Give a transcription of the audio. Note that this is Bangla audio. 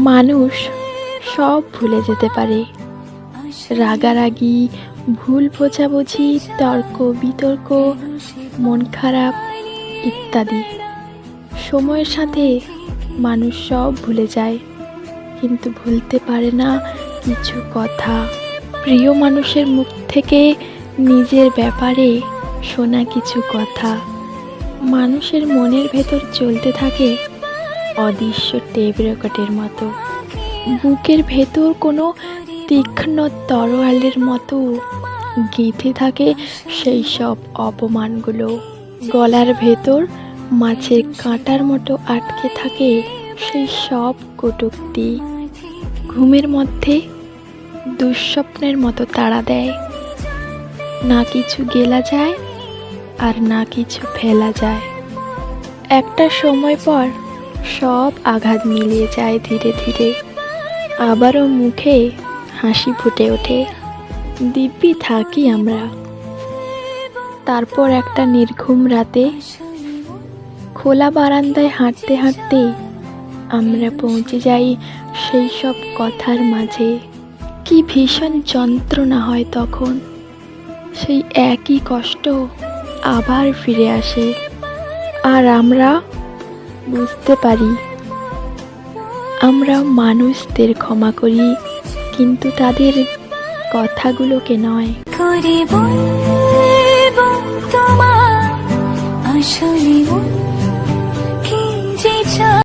মানুষ সব ভুলে যেতে পারে, রাগারাগি, ভুল বোঝাবুঝি, তর্ক বিতর্ক, মন খারাপ ইত্যাদি। সময়ের সাথে মানুষ সব ভুলে যায়, কিন্তু ভুলতে পারে না কিছু কথা। প্রিয় মানুষের মুখ থেকে নিজের ব্যাপারে শোনা কিছু কথা মানুষের মনের ভেতর চলতে থাকে অদৃশ্য টেপ রেকর্ডের মতো। বুকের ভেতর কোনো তীক্ষ্ণ তরোয়ালের মতো গেঁথে থাকে সেই সব অপমানগুলো। গলার ভেতর মাছের কাঁটার মতো আটকে থাকে সেই সব কটূক্তি। ঘুমের মধ্যে দুঃস্বপ্নের মতো তাড়া দেয়, না কিছু গেলা যায় আর না কিছু ফেলা যায়। একটা সময় পর সব আঘাত মিলিয়ে যায় ধীরে ধীরে, আবারও মুখে হাসি ফুটে ওঠে, দিব্যি থাকি আমরা। তারপর একটা নির্ঘুম রাতে খোলা বারান্দায় হাঁটতে হাঁটতে আমরা পৌঁছে যাই সেই সব কথার মাঝে। কি ভীষণ যন্ত্রণা হয় তখন, সেই একই কষ্ট আবার ফিরে আসে। আর আমরা বুঝতে পারি আমরা মানুষদের ক্ষমা করি, কিন্তু তাদের কথাগুলোকে নয়। করে বলবো তোমার আসলে